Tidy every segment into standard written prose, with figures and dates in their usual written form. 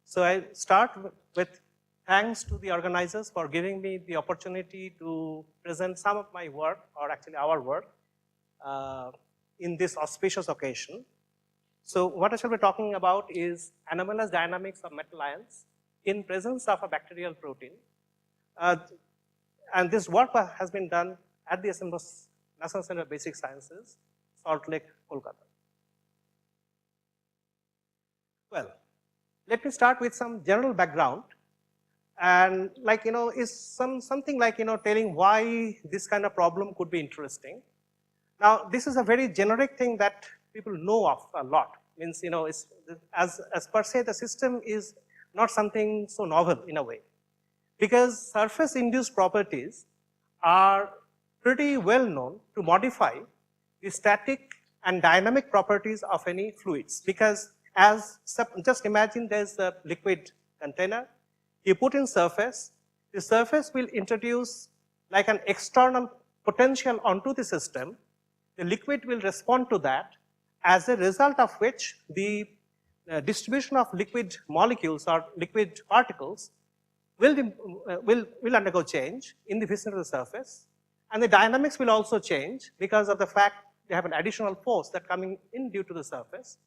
So I start with thanks to the organizers for giving me the opportunity to present some of my work, or actually our work, in this auspicious occasion. So what I shall be talking about is anomalous dynamics of metal ions in presence of a bacterial protein. And this work has been done at the National Center of Basic Sciences, Salt Lake, Kolkata. Well, let me start with some general background, and is something like telling why this kind of problem could be interesting. Now, this is a very generic thing that people know of a lot. Means it's, as per se, the system is not something so novel in a way, because surface-induced properties are pretty well known to modify the static and dynamic properties of any fluids. Because just imagine there's a liquid container, you put in surface, the surface will introduce like an external potential onto the system, the liquid will respond to that, as a result of which the distribution of liquid molecules or liquid particles will undergo change in the vicinity of the surface, and the dynamics will also change because of the fact they have an additional force that coming in due to the surface.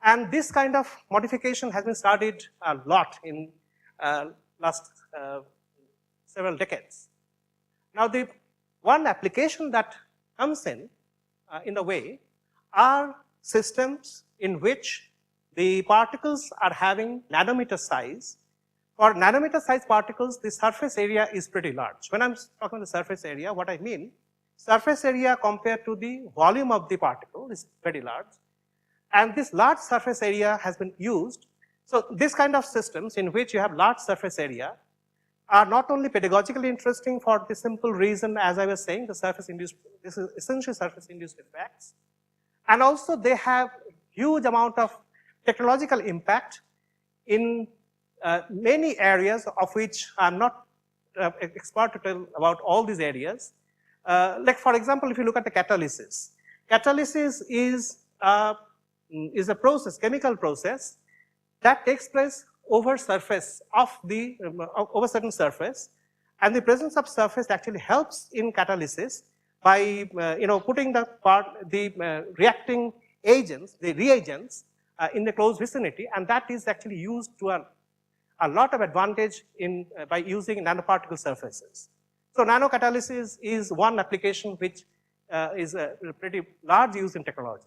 And this kind of modification has been studied a lot in last several decades. Now, the one application that comes in a way are systems in which the particles are having nanometer size. For nanometer size particles, the surface area is pretty large. When I'm talking the surface area, what I mean, surface area compared to the volume of the particle is pretty large. And this large surface area has been used. So this kind of systems in which you have large surface area are not only pedagogically interesting for the simple reason, as I was saying, the surface-induced, this is essentially surface-induced effects. And also they have huge amount of technological impact in many areas of which I'm not expert to tell about all these areas. Like for example, if you look at the catalysis. Catalysis is a process, chemical process, that takes place over surface of the, over certain surface, and the presence of surface actually helps in catalysis by, putting the reacting agents, the reagents in the close vicinity, and that is actually used to a lot of advantage in, by using nanoparticle surfaces. So nanocatalysis is one application which is a pretty large use in technology.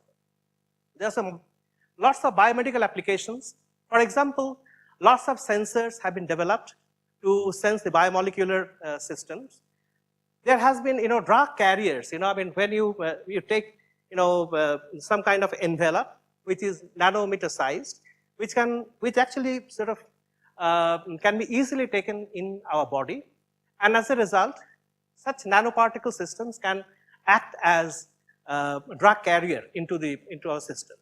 There are lots of biomedical applications. For example, lots of sensors have been developed to sense the biomolecular systems. There has been, drug carriers. When you take, some kind of envelope which is nanometer sized, which actually sort of can be easily taken in our body, and as a result, such nanoparticle systems can act as a drug carrier into our system.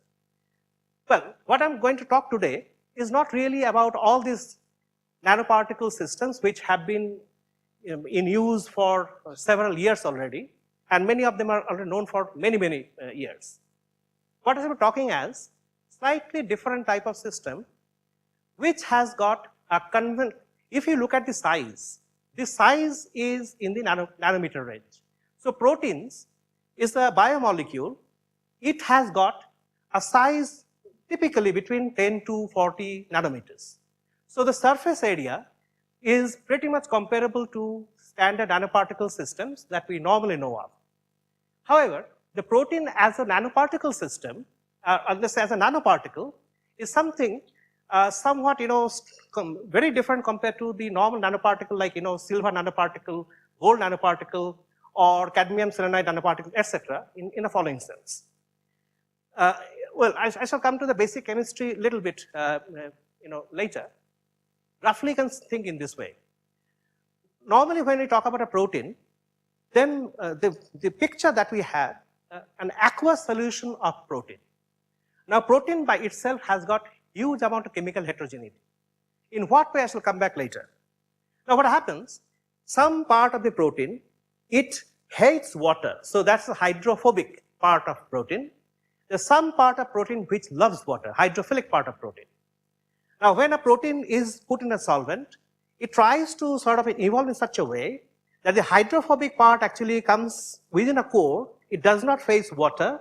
Well, what I'm going to talk today is not really about all these nanoparticle systems which have been in use for several years already, and many of them are already known for many, many years. What I'm talking as slightly different type of system which has got a if you look at the size is in the nanometer range. So proteins is a biomolecule. It has got a size typically between 10 to 40 nanometers. So the surface area is pretty much comparable to standard nanoparticle systems that we normally know of. However, the protein as a nanoparticle system, as a nanoparticle, is something somewhat, very different compared to the normal nanoparticle like, silver nanoparticle, gold nanoparticle, or cadmium selenide nanoparticle, etc. in the following sense. Well, I shall come to the basic chemistry a little bit, later. Roughly, you can think in this way. Normally, when we talk about a protein, then the picture that we have, an aqueous solution of protein. Now, protein by itself has got huge amount of chemical heterogeneity. In what way, I shall come back later. Now, what happens? Some part of the protein, it hates water. So that's the hydrophobic part of protein. There's some part of protein which loves water, hydrophilic part of protein. Now, when a protein is put in a solvent, it tries to sort of evolve in such a way that the hydrophobic part actually comes within a core, it does not face water,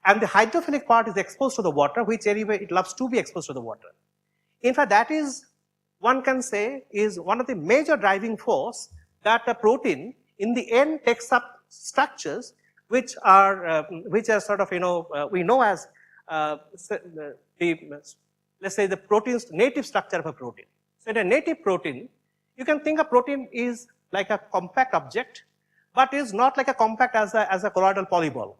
and the hydrophilic part is exposed to the water, which anyway it loves to be exposed to the water. In fact, that is, one can say, is one of the major driving force that a protein in the end takes up structures which are sort of, we know as let's say the protein's native structure of a protein. So in a native protein, you can think a protein is like a compact object, but is not like a compact as a colloidal polyball.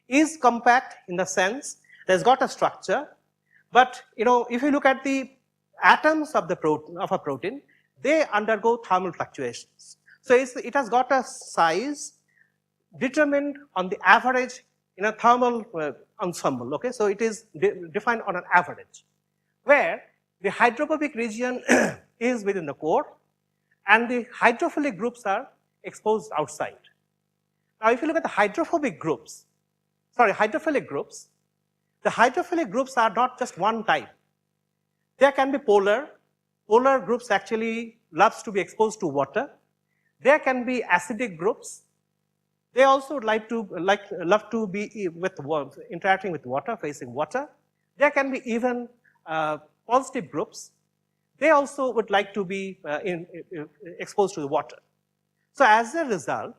Is compact in the sense that it's got a structure, but if you look at the atoms of a protein, they undergo thermal fluctuations. So it has got a size determined on the average in a thermal ensemble. Okay, so it is defined on an average, where the hydrophobic region is within the core, and the hydrophilic groups are exposed outside. Now, if you look at the hydrophilic groups, the hydrophilic groups are not just one type. There can be polar. Polar groups actually loves to be exposed to water. There can be acidic groups. They also would love to be interacting with water, facing water. There can be even positive groups. They also would like to be exposed to the water. So as a result,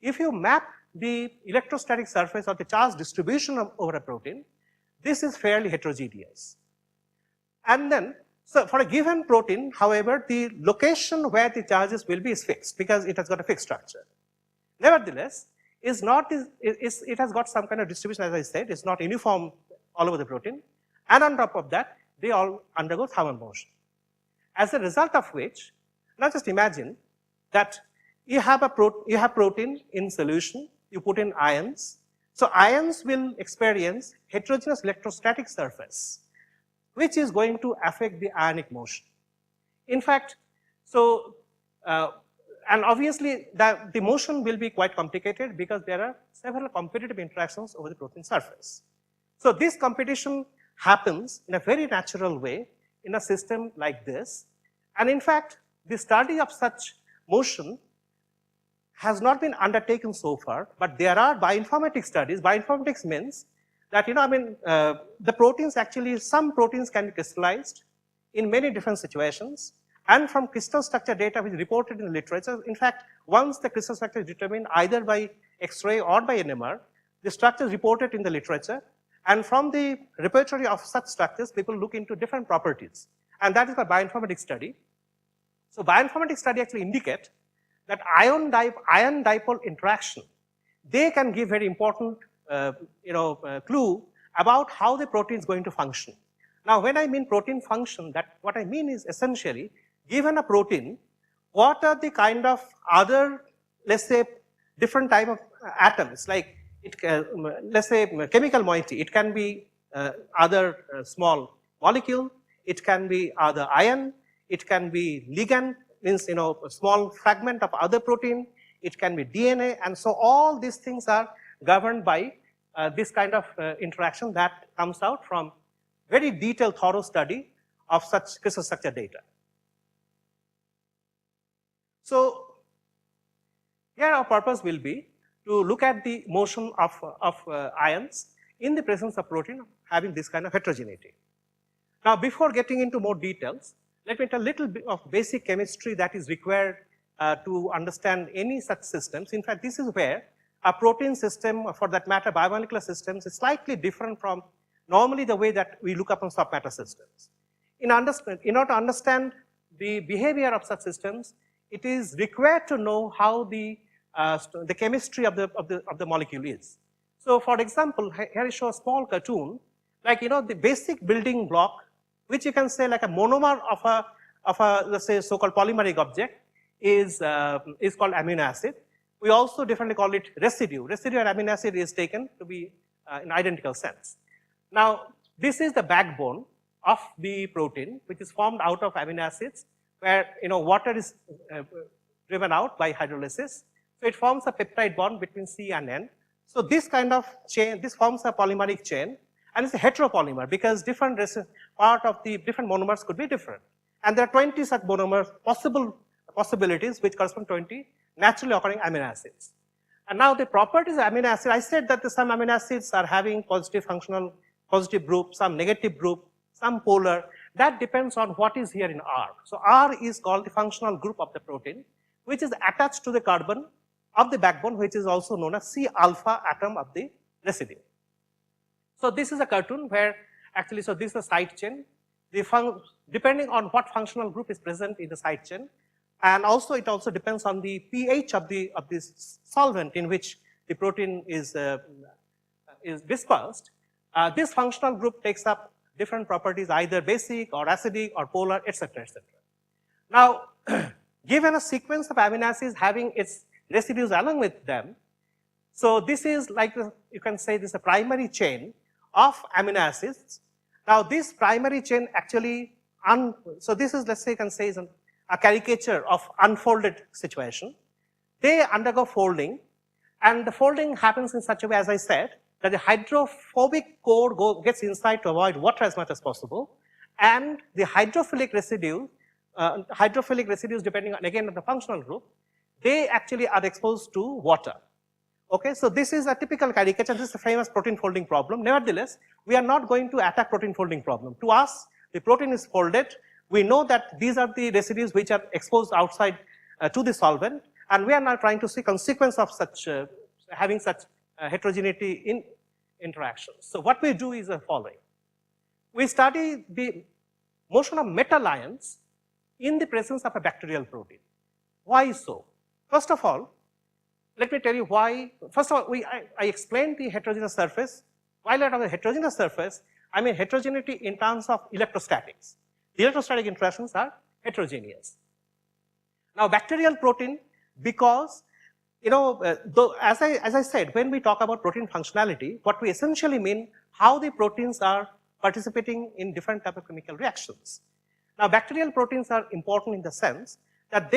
if you map the electrostatic surface or the charge distribution over a protein, this is fairly heterogeneous. And then, so for a given protein, however, the location where the charges will be is fixed because it has got a fixed structure. Nevertheless, it has got some kind of distribution, as I said, it's not uniform all over the protein. And on top of that, they all undergo thermal motion. As a result of which, now just imagine that you have protein in solution, you put in ions. So ions will experience heterogeneous electrostatic surface, which is going to affect the ionic motion. In fact, so, and obviously the motion will be quite complicated because there are several competitive interactions over the protein surface. So this competition happens in a very natural way in a system like this. And in fact, the study of such motion has not been undertaken so far, but there are bioinformatics studies. Bioinformatics means that, the proteins actually, some proteins can be crystallized in many different situations. And from crystal structure data which is reported in the literature, in fact, once the crystal structure is determined either by X-ray or by NMR, the structure is reported in the literature. And from the repertory of such structures, people look into different properties. And that is a bioinformatics study. So bioinformatics study actually indicate that ion dipole interaction, they can give very important clue about how the protein is going to function. Now, when I mean protein function, what I mean is essentially, given a protein, what are the kind of other, let's say, different type of atoms, like let's say chemical moiety. It can be other small molecule, it can be other ion, it can be ligand, means a small fragment of other protein, it can be DNA, and so all these things are governed by this kind of interaction that comes out from very detailed, thorough study of such crystal structure data. So here our purpose will be to look at the motion of ions in the presence of protein having this kind of heterogeneity. Now, before getting into more details, let me tell a little bit of basic chemistry that is required to understand any such systems. In fact, this is where a protein system, or for that matter, biomolecular systems, is slightly different from normally the way that we look upon soft matter systems. In order to understand the behavior of such systems, it is required to know how the chemistry of the molecule is. So, for example, here I show a small cartoon, like the basic building block, which you can say like a monomer of a let's say so-called polymeric object is called amino acid. We also differently call it residue. Residue and amino acid is taken to be in identical sense. Now, this is the backbone of the protein, which is formed out of amino acids, where water is driven out by hydrolysis. So it forms a peptide bond between C and N. So this kind of chain, this forms a polymeric chain, And it's a heteropolymer because different part of the different monomers could be different. And there are 20 such monomers, possibilities which correspond to 20 naturally occurring amino acids. And now the properties of amino acid, I said that some amino acids are having positive functional, positive group, some negative group, some polar. That depends on what is here in R. So R is called the functional group of the protein, which is attached to the carbon of the backbone, which is also known as C alpha atom of the residue. So this is a cartoon where actually, so this is a side chain. Depending on what functional group is present in the side chain, and also it also depends on the pH of this solvent in which the protein is dispersed. This functional group takes up different properties, either basic or acidic or polar, etc., etc. Now, given a sequence of amino acids having its residues along with them, so this is like, you can say this is a primary chain of amino acids. Now, this primary chain actually, so this is, let's say, you can say is a caricature of unfolded situation. They undergo folding, and the folding happens in such a way, as I said, that the hydrophobic core gets inside to avoid water as much as possible, and the hydrophilic residues depending on, again, on the functional group, they actually are exposed to water. Okay, so this is a typical caricature. This is a famous protein folding problem. Nevertheless, we are not going to attack protein folding problem. To us, the protein is folded. We know that these are the residues which are exposed outside to the solvent, and we are now trying to see consequence of such having such heterogeneity in interactions. So what we do is the following. We study the motion of metal ions in the presence of a bacterial protein. Why so? First of all, let me tell you why. First of all, I explained the heterogeneous surface. While I talk about heterogeneous surface, I mean heterogeneity in terms of electrostatics. The electrostatic interactions are heterogeneous. Now, bacterial protein, because as I said, when we talk about protein functionality, what we essentially mean how the proteins are participating in different type of chemical reactions. Now, bacterial proteins are important in the sense that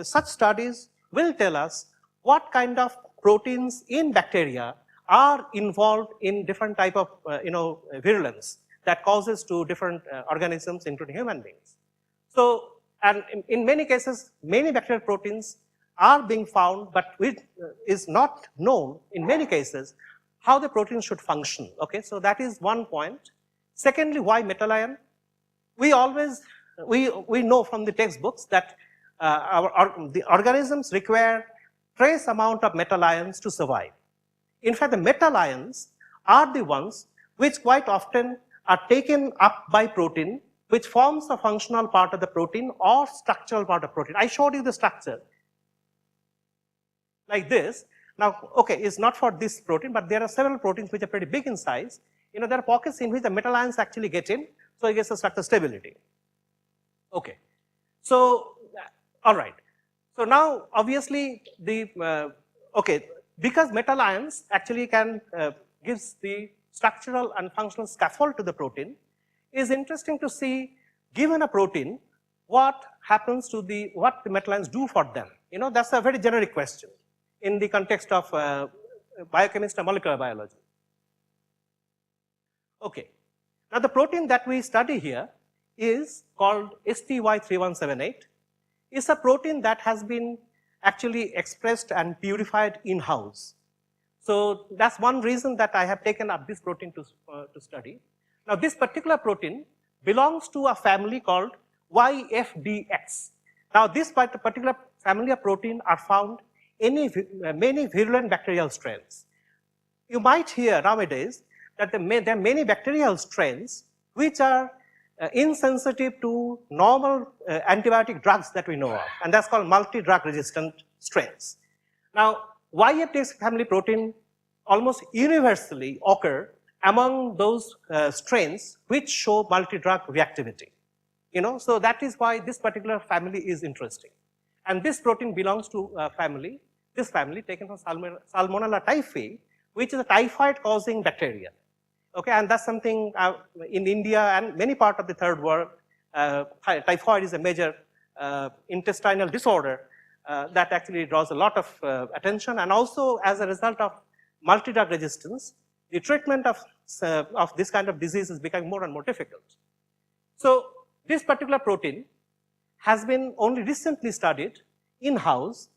such studies will tell us what kind of proteins in bacteria are involved in different type of virulence that causes to different organisms, including human beings. So, and in many cases, many bacterial proteins are being found, but it is not known in many cases how the protein should function. Okay, so that is one point. Secondly, why metal ion? We know from the textbooks that the organisms require trace amount of metal ions to survive. In fact, the metal ions are the ones which quite often are taken up by protein, which forms a functional part of the protein or structural part of protein. I showed you the structure like this. Now, okay, it's not for this protein, but there are several proteins which are pretty big in size. There are pockets in which the metal ions actually get in, so it gets a structural stability. Okay, so all right. So now, obviously, because metal ions actually gives the structural and functional scaffold to the protein, is interesting to see, given a protein, what happens to what the metal ions do for them. That's a very generic question in the context of biochemistry and molecular biology. Okay, now the protein that we study here is called STY3178. It's a protein that has been actually expressed and purified in-house. So that's one reason that I have taken up this protein to study. Now, this particular protein belongs to a family called YFDX. Now, this particular family of protein are found in many virulent bacterial strains. You might hear nowadays that there are many bacterial strains which are insensitive to normal antibiotic drugs that we know of, and that's called multi-drug resistant strains. Now, YFDX family protein almost universally occur among those strains which show multi-drug reactivity. So that is why this particular family is interesting. And this protein belongs to this family taken from Salmonella typhi, which is a typhoid-causing bacteria. Okay, and that's something in India and many parts of the third world, typhoid is a major intestinal disorder that actually draws a lot of attention. And also, as a result of multi-drug resistance, the treatment of this kind of disease is becoming more and more difficult. So this particular protein has been only recently studied in-house,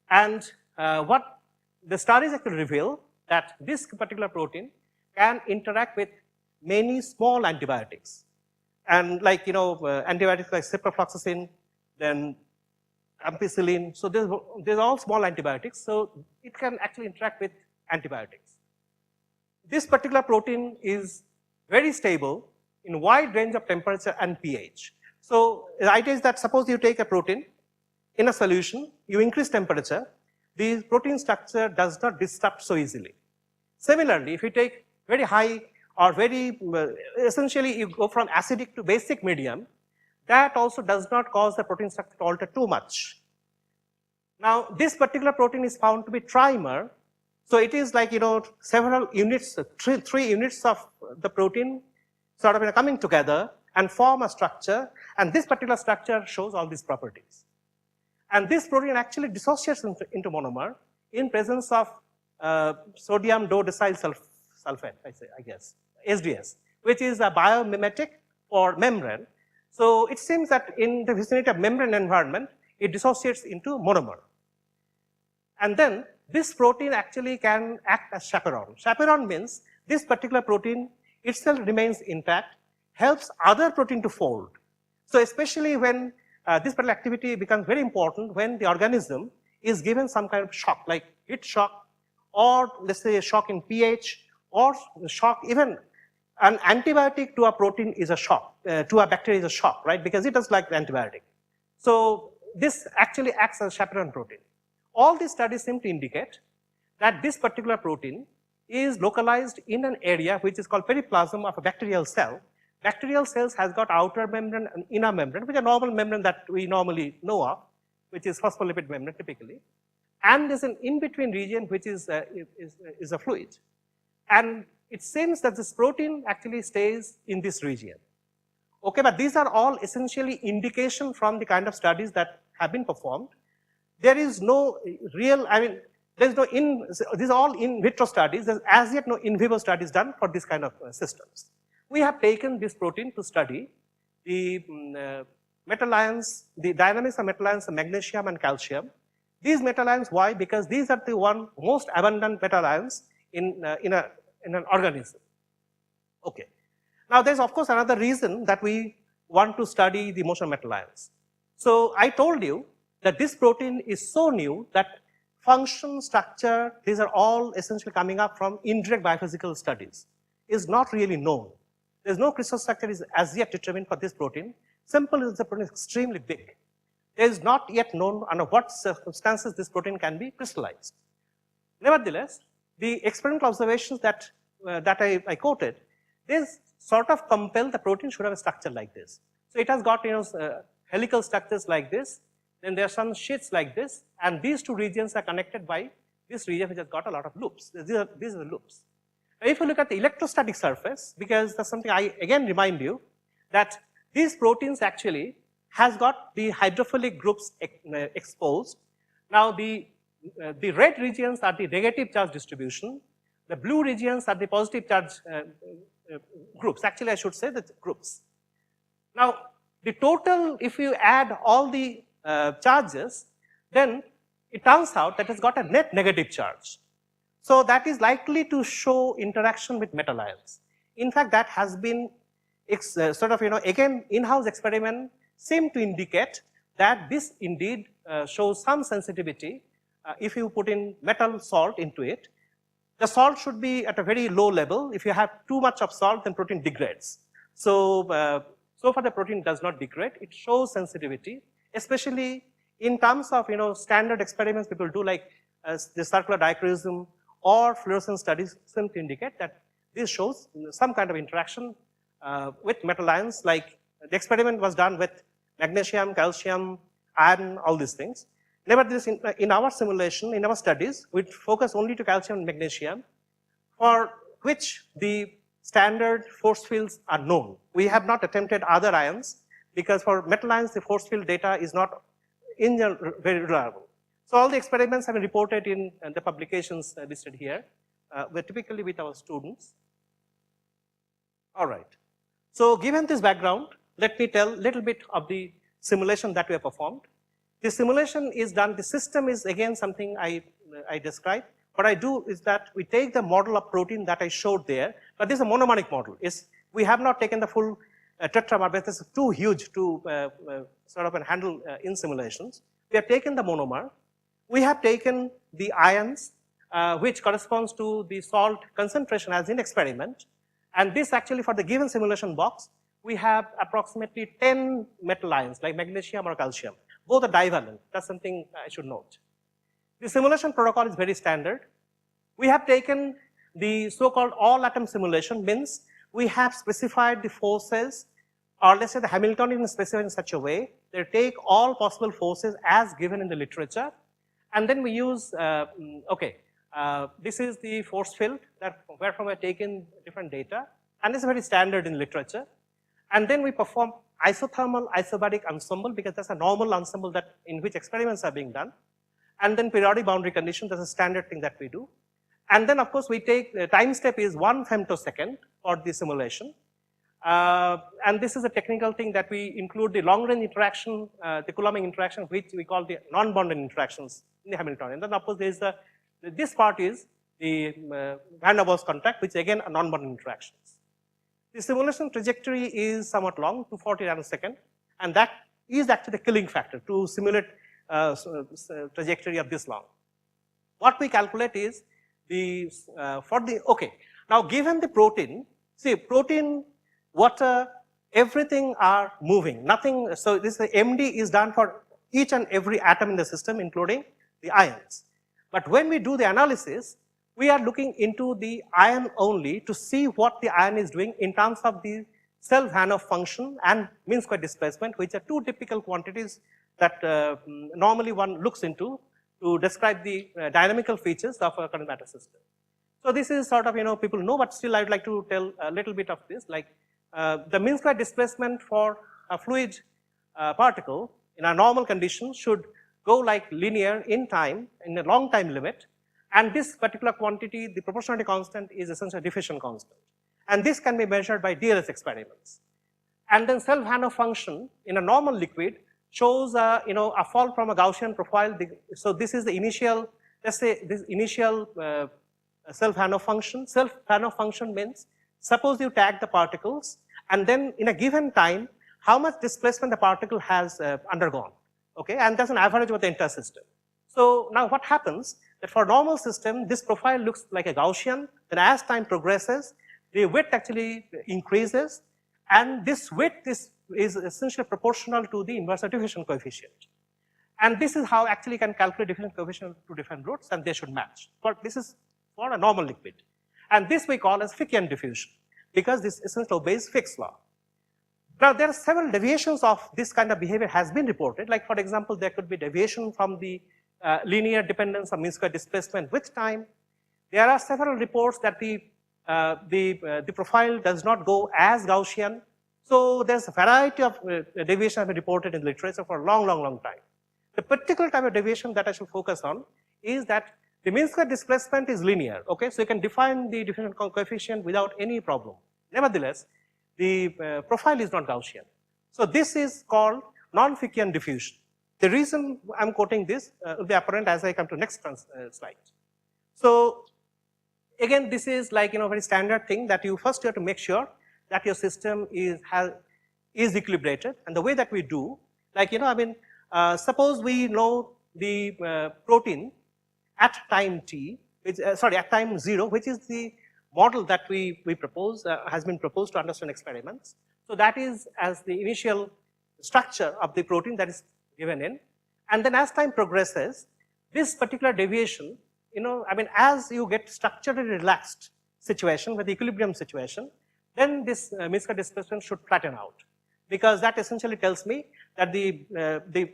and what the studies actually reveal that this particular protein can interact with many small antibiotics. And like, antibiotics like ciprofloxacin, then ampicillin, so these are all small antibiotics, so it can actually interact with antibiotics. This particular protein is very stable in a wide range of temperature and pH. So the idea is that suppose you take a protein in a solution, you increase temperature, the protein structure does not disrupt so easily. Similarly, if you take very high or very, essentially you go from acidic to basic medium, that also does not cause the protein structure to alter too much. Now, this particular protein is found to be trimer, so it is like, several units, three units of the protein sort of coming together and form a structure, and this particular structure shows all these properties. And this protein actually dissociates into monomer in presence of sodium dodecyl sulfate, I guess, SDS, which is a biomimetic for membrane. So it seems that in the vicinity of membrane environment, it dissociates into monomer. And then this protein actually can act as chaperone. Chaperone means this particular protein itself remains intact, helps other protein to fold. So especially when this particular activity becomes very important when the organism is given some kind of shock, like heat shock, or let's say a shock in pH, or shock, even an antibiotic to a protein is a shock, to a bacteria is a shock, right? Because it does like the antibiotic. So this actually acts as a chaperone protein. All these studies seem to indicate that this particular protein is localized in an area which is called periplasm of a bacterial cell. Bacterial cells has got outer membrane and inner membrane, which are normal membrane that we normally know of, which is phospholipid membrane typically. And there's an in-between region which is a fluid. And it seems that this protein actually stays in this region. Okay, but these are all essentially indication from the kind of studies that have been performed. There is no real, there's no these are all in vitro studies. There's as yet no in vivo studies done for this kind of systems. We have taken this protein to study the metal ions, the dynamics of metal ions of magnesium and calcium. These metal ions, why? Because these are the most abundant metal ions in an organism. Okay. Now there's of course another reason that we want to study the motion of metal ions. So I told you that this protein is so new that function, structure, these are all essentially coming up from indirect biophysical studies, is not really known. There's no crystal structure is as yet determined for this protein. Simple is the protein is extremely big. There is not yet known under what circumstances this protein can be crystallized. Nevertheless, the experimental observations that I quoted, they sort of compel the protein should have a structure like this. So it has got helical structures like this, then there are some sheets like this, and these two regions are connected by this region which has got a lot of loops. These are the loops. Now, if you look at the electrostatic surface, because that's something I again remind you that these proteins actually has got the hydrophilic groups exposed. Now the red regions are the negative charge distribution, the blue regions are the positive charge groups. Actually, I should say the groups. Now the total, if you add all the charges, then it turns out that it's got a net negative charge. So that is likely to show interaction with metal ions. In fact, that has been again, in-house experiment seem to indicate that this indeed shows some sensitivity if you put in metal salt into it. The salt should be at a very low level. If you have too much of salt, then protein degrades. So far the protein does not degrade. It shows sensitivity, especially in terms of standard experiments people do, like the circular dichroism or fluorescence studies seem to indicate that this shows some kind of interaction with metal ions. Like the experiment was done with magnesium, calcium, iron, all these things. Nevertheless, in our simulation, in our studies, we focus only to calcium and magnesium, for which the standard force fields are known. We have not attempted other ions, because for metal ions, the force field data is not in general very reliable. So all the experiments have been reported in the publications listed here, typically with our students. All right. So given this background, let me tell a little bit of the simulation that we have performed. The simulation is done, the system is again something I described. What I do is that we take the model of protein that I showed there, but this is a monomeric model. We have not taken the full tetramer, because this is too huge to sort of handle in simulations. We have taken the monomer. We have taken the ions, which corresponds to the salt concentration as in experiment. And this actually, for the given simulation box, we have approximately 10 metal ions, like magnesium or calcium. Both are divalent. That's something I should note. The simulation protocol is very standard. We have taken the so-called all-atom simulation, means we have specified the forces, or let's say the Hamiltonian is specified in such a way that take all possible forces as given in the literature, and then we use, this is the force field wherefrom I taken different data, and it's very standard in literature. And then we perform isothermal isobaric ensemble, because that's a normal ensemble in which experiments are being done. And then periodic boundary condition, that's a standard thing that we do. And then of course we take, the time step is 1 femtosecond for the simulation. And this is a technical thing that we include the long range interaction, the Coulombic interaction, which we call the non-bonded interactions in the Hamiltonian. And then of course there is this part is the van der Waals contract, which again are non-bonded interactions. The simulation trajectory is somewhat long, 240 nanosecond, and that is actually the killing factor to simulate trajectory of this long. What we calculate is now given the protein, see protein, water, everything are moving, nothing, so this MD is done for each and every atom in the system, including the ions. But when we do the analysis, we are looking into the ion only to see what the ion is doing in terms of the self-Hanov function and mean square displacement, which are two typical quantities that normally one looks into to describe the dynamical features of a current matter system. So this is sort of, people know, but still I would like to tell a little bit of this, like the mean square displacement for a fluid particle in a normal condition should go like linear in time, in a long time limit. And this particular quantity, the proportionality constant, is essentially a diffusion constant. And this can be measured by DLS experiments. And then self-Hanov function in a normal liquid shows a fall from a Gaussian profile. So this is the initial, let's say this initial self-Hanov function. Self-Hanov function means, suppose you tag the particles, and then in a given time, how much displacement the particle has undergone, okay? And that's an average of the entire system. So now what happens, that for a normal system, this profile looks like a Gaussian, then as time progresses, the width actually increases, and this width is essentially proportional to the inverse diffusion coefficient. And this is how actually can calculate diffusion coefficient to different roots, and they should match. But this is for a normal liquid. And this we call as Fickian diffusion, because this essentially obeys Fick's law. Now there are several deviations of this kind of behavior has been reported, like for example, there could be deviation from the linear dependence of mean square displacement with time. There are several reports that the profile does not go as Gaussian. So there's a variety of deviation have been reported in the literature for a long time. The particular type of deviation that I should focus on is that the mean square displacement is linear, okay? So you can define the diffusion coefficient without any problem. Nevertheless, the profile is not Gaussian. So this is called non-Fickian diffusion. The reason I'm quoting this will be apparent as I come to next slide. So again, this is like, very standard thing that you first have to make sure that your system is equilibrated. And the way that we do, like, suppose we know the protein at time t, which, at time 0, which is the model that we propose, has been proposed to understand experiments. So that is as the initial structure of the protein that is given in. And then as time progresses, this particular deviation, as you get structurally relaxed situation with the equilibrium situation, then this mean square displacement should flatten out. Because that essentially tells me that the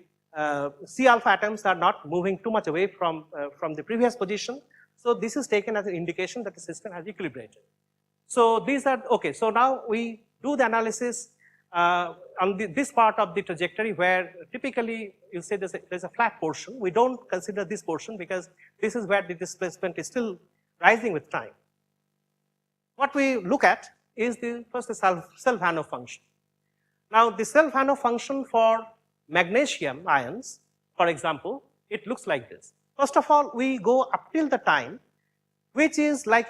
C alpha atoms are not moving too much away from the previous position. So this is taken as an indication that the system has equilibrated. So these are, okay, so now we do the analysis on this part of the trajectory where typically you say there's a flat portion. We don't consider this portion because this is where the displacement is still rising with time. What we look at is the first self-Hanover function. Now, the self-Hanover function for magnesium ions, for example, it looks like this. First of all, we go up till the time which is like,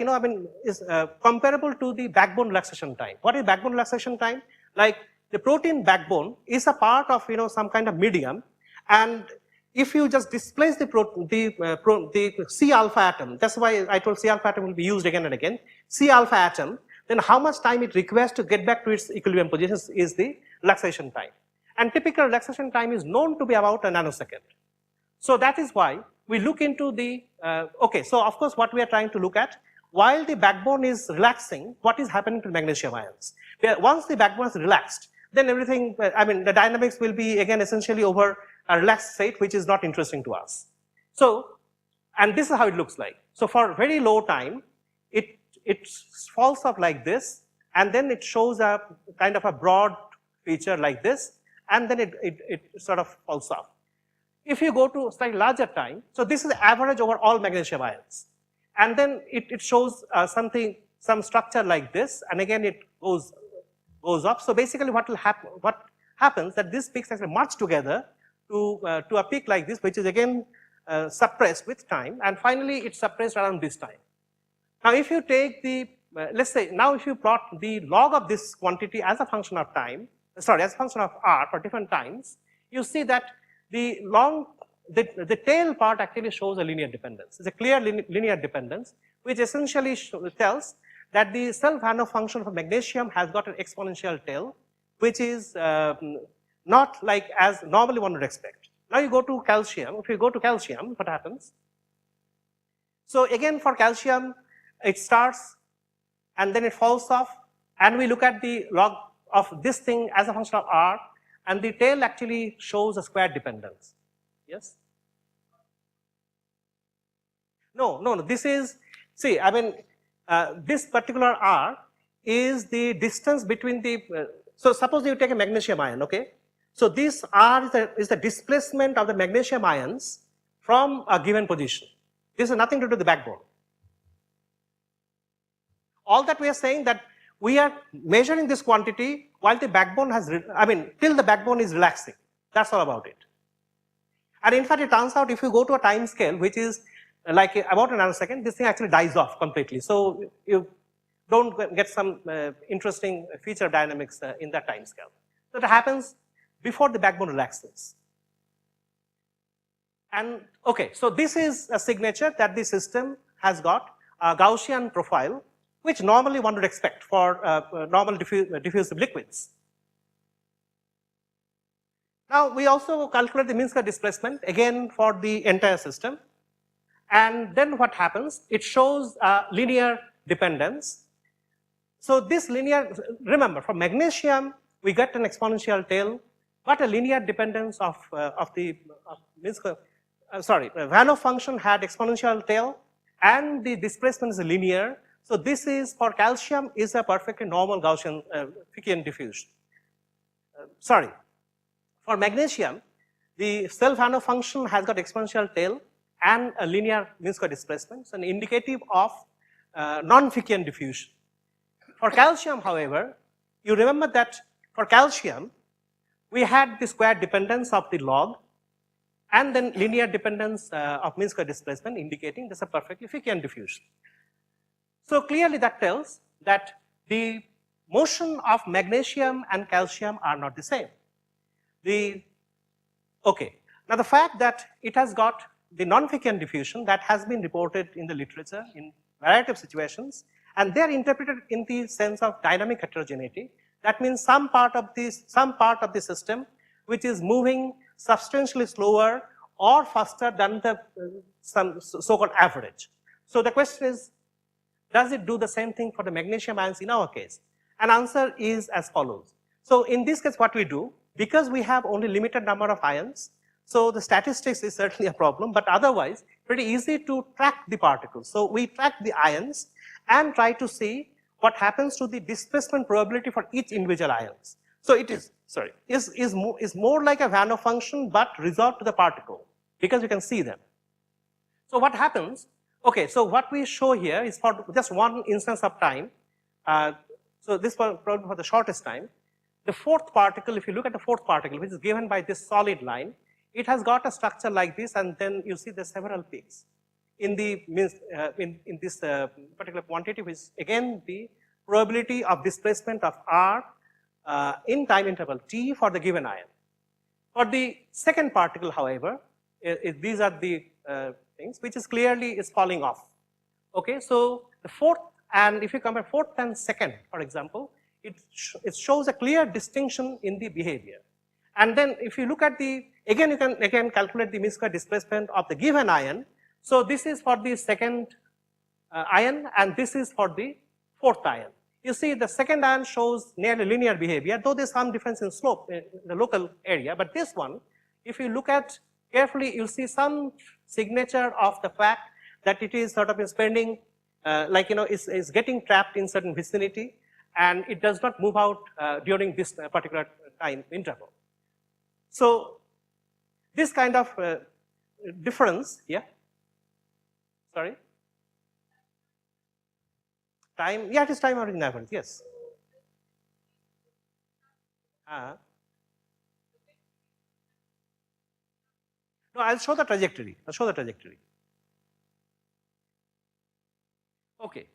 is comparable to the backbone relaxation time. What is backbone relaxation time? Like the protein backbone is a part of, some kind of medium, and if you just displace the C alpha atom, that's why I told C alpha atom will be used again and again, C alpha atom, then how much time it requires to get back to its equilibrium position is the relaxation time. And typical relaxation time is known to be about a nanosecond. So that is why we look into the, so of course what we are trying to look at, while the backbone is relaxing, what is happening to magnesium ions? Once the backbone is relaxed, then everything, the dynamics will be again essentially over a relaxed state, which is not interesting to us. So, and this is how it looks like. So for very low time, it falls off like this, and then it shows a kind of a broad feature like this, and then it sort of falls off. If you go to slightly larger time, so this is the average over all magnesium ions, and then it shows some structure like this, and again it goes up. So basically, what happens that these peaks actually merge together to a peak like this, which is again suppressed with time, and finally it's suppressed around this time. Now, if you take the let's say now if you plot the log of this quantity as a function of time, as a function of r for different times, you see that the tail part actually shows a linear dependence. It's a clear linear dependence, which essentially tells that the self-Hanover function for magnesium has got an exponential tail, which is not like as normally one would expect. Now you go to calcium. If you go to calcium, what happens? So again, for calcium, it starts and then it falls off, and we look at the log of this thing as a function of r, and the tail actually shows a square dependence. Yes? No, this is, see, this particular r is the distance between the, so suppose you take a magnesium ion, okay? So this r is the displacement of the magnesium ions from a given position. This has nothing to do with the backbone. All that we are saying that we are measuring this quantity while the backbone has, till the backbone is relaxing. That's all about it. And in fact, it turns out if you go to a time scale, which is like about a nanosecond, this thing actually dies off completely. So you don't get some interesting feature dynamics in that time scale. So that happens before the backbone relaxes. And okay, so this is a signature that the system has got a Gaussian profile, which normally one would expect for normal diffusive liquids. Now we also calculate the mean square displacement again for the entire system, and then what happens? It shows linear dependence. So this linear, remember for magnesium we get an exponential tail, but a linear dependence of mean square. Hanover function had exponential tail, and the displacement is linear. So this is, for calcium, is a perfectly normal Gaussian Fickian diffusion. For magnesium, the self-Hanover function has got exponential tail and a linear mean square displacement, so an indicative of non-Fickian diffusion. For calcium, however, you remember that for calcium, we had the square dependence of the log and then linear dependence of mean square displacement, indicating this is a perfectly Fickian diffusion. So clearly that tells that the motion of magnesium and calcium are not the same. Now the fact that it has got the non-Fickian diffusion, that has been reported in the literature in variety of situations, and they are interpreted in the sense of dynamic heterogeneity. That means some part of the system which is moving substantially slower or faster than the some so-called average. So the question is, does it do the same thing for the magnesium ions in our case? An answer is as follows. So in this case what we do, because we have only limited number of ions, so the statistics is certainly a problem, but otherwise pretty easy to track the particles. So we track the ions and try to see what happens to the displacement probability for each individual ions. So it is more like a Hanover function but resolved to the particle, because you can see them. So what happens? Okay, so what we show here is for just one instance of time. So So this one probably for the shortest time. The fourth particle, if you look at the fourth particle, which is given by this solid line, it has got a structure like this, and then you see the several peaks in the in this particular quantity, which is again the probability of displacement of R in time interval t for the given ion. For the second particle, however, these are the things which is clearly is falling off. Okay, so the fourth, and if you compare fourth and second, for example, it shows a clear distinction in the behavior. And then if you look at the, again you can again calculate the mean square displacement of the given ion. So this is for the second ion, and this is for the fourth ion. You see the second ion shows nearly linear behavior, though there's some difference in slope in the local area. But this one, if you look at carefully, you'll see some signature of the fact that it is sort of spending, is getting trapped in certain vicinity, and it does not move out during this particular time interval. So this kind of difference, yeah, sorry, time, yeah, it is time origin average, yes. No, I'll show the trajectory. I'll show the trajectory. Okay.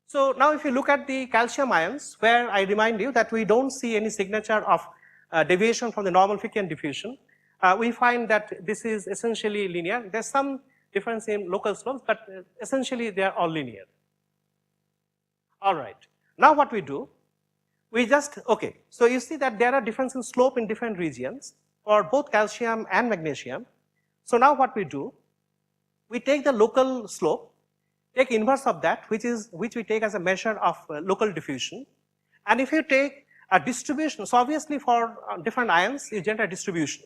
So now if you look at the calcium ions, where I remind you that we don't see any signature of deviation from the normal Fickian diffusion, we find that this is essentially linear. There's some difference in local slopes, but essentially they are all linear. All right. Now what we do, we just, okay, so you see that there are differences in slope in different regions for both calcium and magnesium. So now what we do, we take the local slope, take inverse of that, which we take as a measure of local diffusion. And if you take a distribution, so obviously for different ions, you generate a distribution.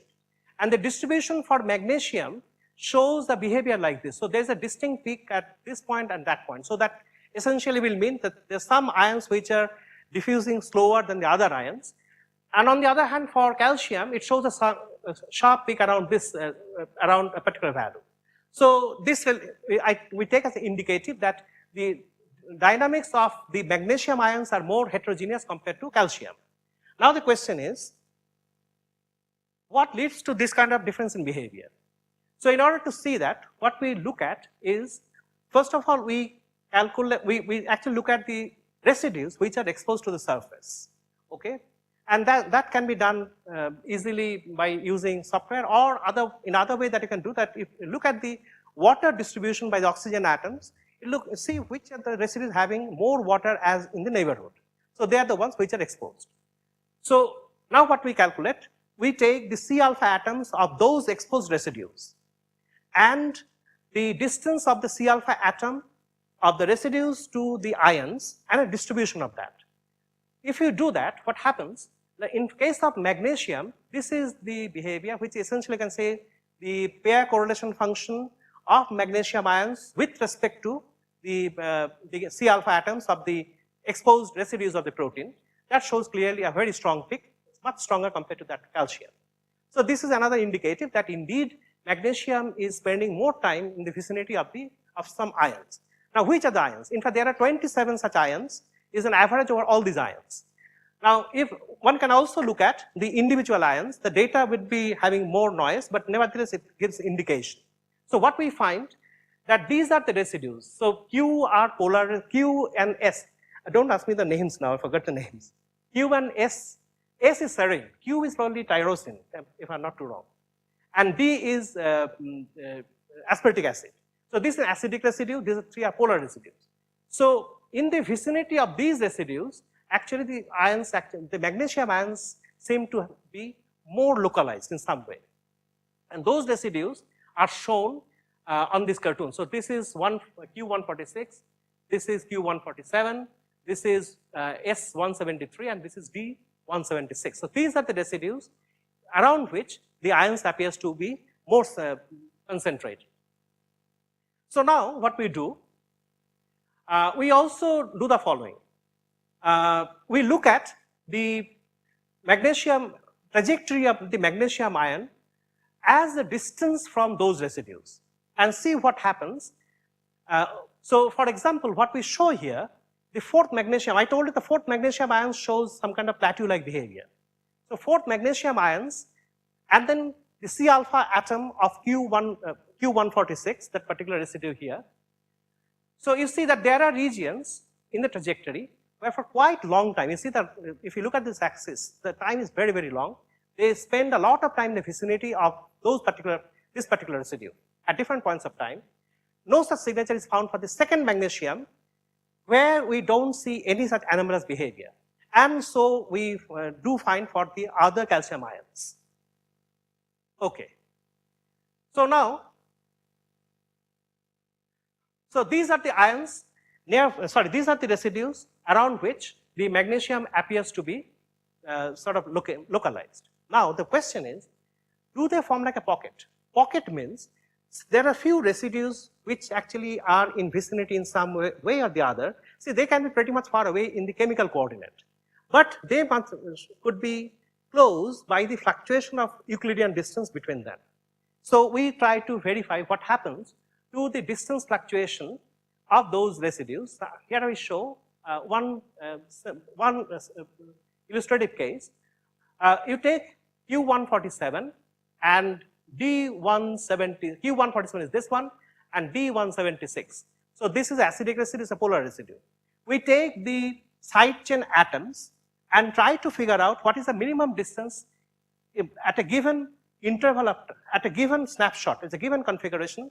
And the distribution for magnesium shows the behavior like this. So there's a distinct peak at this point and that point. So that essentially will mean that there's some ions which are diffusing slower than the other ions. And on the other hand, for calcium, it shows a sharp peak around this, around a particular value. So this will, we take as indicative that the dynamics of the magnesium ions are more heterogeneous compared to calcium. Now the question is, what leads to this kind of difference in behavior? So in order to see that, what we look at is, first of all, we calculate, we actually look at the residues which are exposed to the surface, okay? And that can be done easily by using software, or in other way that you can do that. If you look at the water distribution by the oxygen atoms, see which are the residues having more water as in the neighborhood. So they are the ones which are exposed. So now what we calculate, we take the C alpha atoms of those exposed residues and the distance of the C alpha atom of the residues to the ions and a distribution of that. If you do that, what happens? In case of magnesium, this is the behavior which essentially can say the pair correlation function of magnesium ions with respect to the C alpha atoms of the exposed residues of the protein. That shows clearly a very strong peak, it's much stronger compared to that calcium. So this is another indicative that indeed magnesium is spending more time in the vicinity of some ions. Now which are the ions? In fact, there are 27 such ions, is an average over all these ions. Now, if one can also look at the individual ions, the data would be having more noise, but nevertheless it gives indication. So what we find that these are the residues. So Q are polar, Q and S. Don't ask me the names now, I forgot the names. Q and S, S is serine, Q is probably tyrosine, if I'm not too wrong. And D is aspartic acid. So this is an acidic residue, these three are polar residues. So in the vicinity of these residues, actually the ions, the magnesium ions seem to be more localized in some way. And those residues are shown on this cartoon. So this is Q146, this is Q147, this is S173, and this is D176. So these are the residues around which the ions appears to be more concentrated. So now what we do, we also do the following. We look at the magnesium trajectory of the magnesium ion as the distance from those residues and see what happens. So for example, what we show here the fourth magnesium, I told you the fourth magnesium ion shows some kind of plateau-like behavior. So fourth magnesium ions, and then the C alpha atom of Q146, that particular residue here. So you see that there are regions in the trajectory where for quite long time, you see that if you look at this axis, the time is very, very long. They spend a lot of time in the vicinity of this particular residue at different points of time. No such signature is found for the second magnesium, where we don't see any such anomalous behavior. And so we do find for the other calcium ions. Okay. So now, so these are the ions these are the residues around which the magnesium appears to be sort of localized. Now the question is, do they form like a pocket? Pocket means there are few residues which actually are in vicinity in some way or the other. See, they can be pretty much far away in the chemical coordinate, but they could be close by the fluctuation of Euclidean distance between them. So we try to verify what happens to the distance fluctuation of those residues. Here we show one illustrative case. You take Q147 and D170, Q147 is this one, and D176. So this is acidic residue, it's a polar residue. We take the side chain atoms and try to figure out what is the minimum distance at a given interval at a given snapshot, it's a given configuration.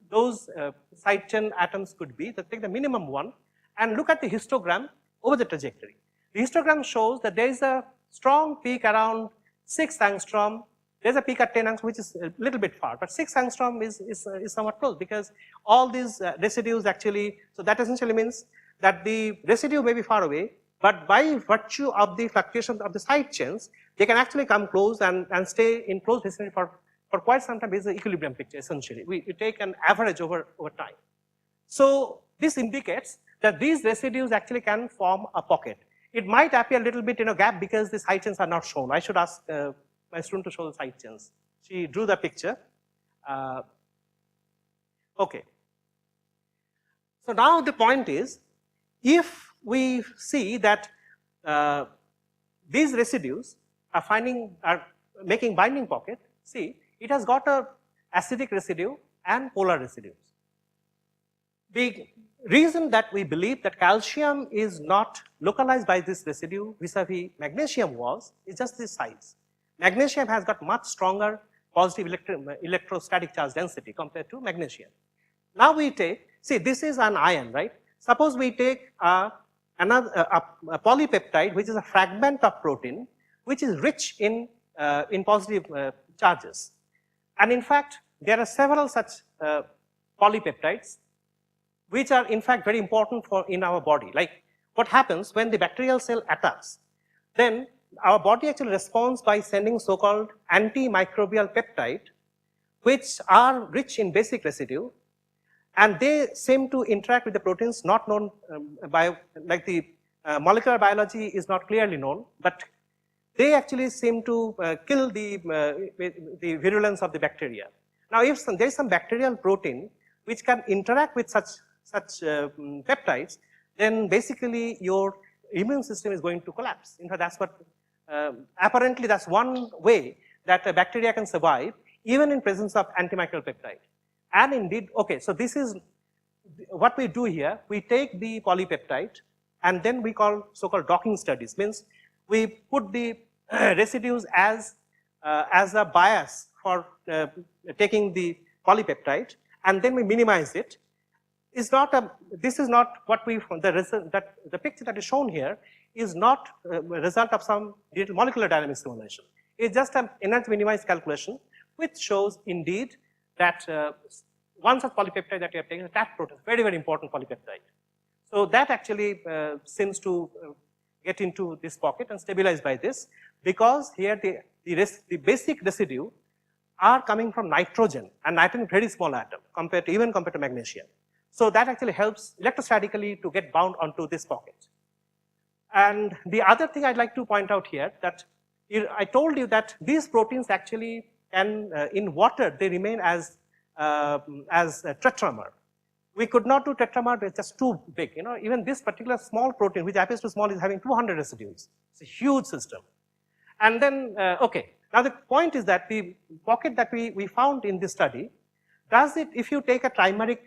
Those side chain atoms could be, take the minimum one and look at the histogram over the trajectory. The histogram shows that there is a strong peak around 6 angstrom. There's a peak at 10 angstrom, which is a little bit far, but 6 angstrom is somewhat close because all these residues actually, so that essentially means that the residue may be far away, but by virtue of the fluctuation of the side chains, they can actually come close and stay in close vicinity for quite some time. It's an equilibrium picture essentially. We take an average over time. So this indicates that these residues actually can form a pocket. It might appear a little bit in a gap because the side chains are not shown. I should ask my student to show the side chains. She drew the picture. Okay. So now the point is, if we see that these residues are making binding pocket, see, it has got a acidic residue and polar residues. The reason that we believe that calcium is not localized by this residue vis-a-vis magnesium is just the size. Magnesium has got much stronger positive electrostatic charge density compared to magnesium. Now we take, see, this is an ion, right? Suppose we take a polypeptide, which is a fragment of protein, which is rich in positive charges. And in fact, there are several such polypeptides, which are in fact very important in our body. Like what happens when the bacterial cell attacks, then our body actually responds by sending so-called antimicrobial peptide, which are rich in basic residue, and they seem to interact with the proteins not known like the molecular biology is not clearly known, but they actually seem to kill the virulence of the bacteria. Now, if there is some bacterial protein which can interact with such peptides, then basically your immune system is going to collapse. In fact, that's what apparently that's one way that a bacteria can survive even in presence of antimicrobial peptide. And indeed, okay, so this is what we do here. We take the polypeptide and then we call so-called docking studies. Means we put the residues as a bias for taking the polypeptide, and then we minimize it. This is not what the picture that is shown here is not a result of some molecular dynamics simulation. It's just an energy minimized calculation, which shows indeed that one such polypeptide that we have taken is TAT protein, very, very important polypeptide. So that actually seems to get into this pocket and stabilize by this, because here the basic residue are coming from nitrogen, and nitrogen is a very small atom even compared to magnesium. So that actually helps electrostatically to get bound onto this pocket. And the other thing I'd like to point out here, that I told you that these proteins actually can, in water, they remain as a tetramer. We could not do tetramer, it's just too big. Even this particular small protein, which appears too small, is having 200 residues. It's a huge system. And then, okay, now the point is that the pocket that we found in this study, does it, if you take a trimeric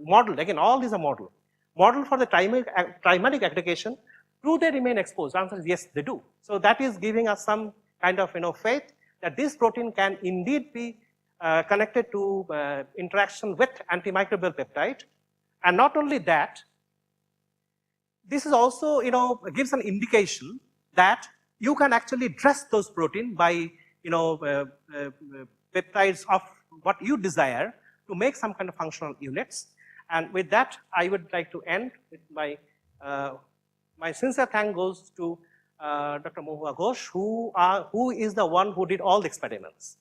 model, again, all these are model for the trimeric aggregation, do they remain exposed? The answer is yes, they do. So that is giving us some kind of faith that this protein can indeed be connected to interaction with antimicrobial peptide. And not only that, this is also gives an indication that you can actually dress those protein by peptides of what you desire to make some kind of functional units. And with that, I would like to end with my my sincere thank goes to Dr. Mohua Ghosh, who is the one who did all the experiments.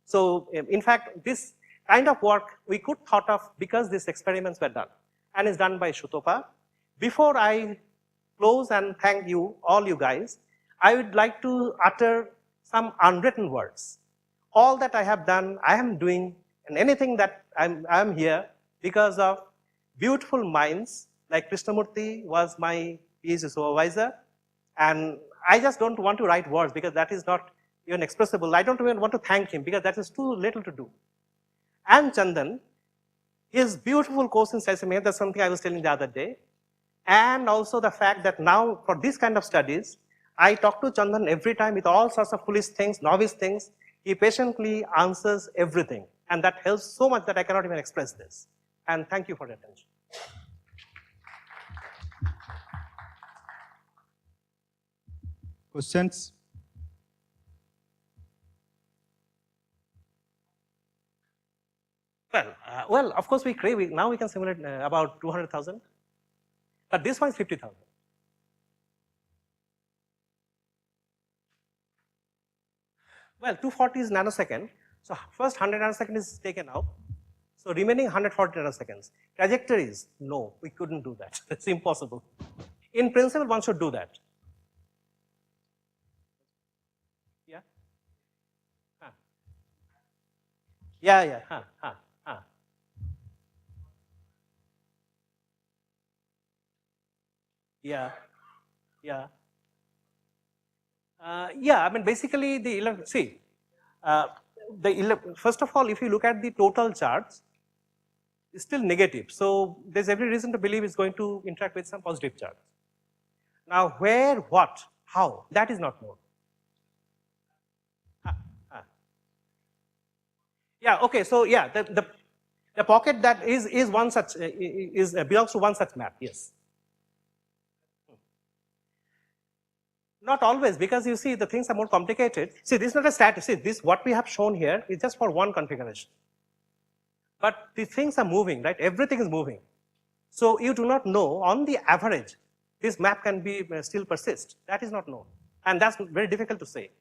So in fact, this kind of work we could thought of because these experiments were done and is done by Shutopa. Before I close and thank you, all you guys, I would like to utter some unwritten words. All that I have done, I am doing, and anything that I'm here because of beautiful minds like Krishnamurti was my PhD supervisor, and I just don't want to write words because that is not even expressible. I don't even want to thank him because that is too little to do. And Chandan, his beautiful course in statistics, that's something I was telling the other day, and also the fact that now for this kind of studies, I talk to Chandan every time with all sorts of foolish things, novice things. He patiently answers everything, and that helps so much that I cannot even express this. And thank you for your attention. Questions? Well, of course we crave. Now we can simulate about 200,000, but this one is 50,000. Well, 240 is nanosecond. So first 100 nanoseconds is taken out. So remaining 140 nanoseconds. Trajectories, no, we couldn't do that. It's impossible. In principle, one should do that. Yeah? Huh. Yeah. Yeah. Yeah, I mean, basically, first of all, if you look at the total charge, it's still negative. So there's every reason to believe it's going to interact with some positive charge. Now, where, what, how, that is not known. Yeah, okay, so yeah, the pocket that is one such, belongs to one such map, yes. Not always, because you see the things are more complicated. See, this is not a static. See, this what we have shown here is just for one configuration. But the things are moving, right? Everything is moving. So you do not know on the average, this map can be still persist. That is not known. And that's very difficult to say.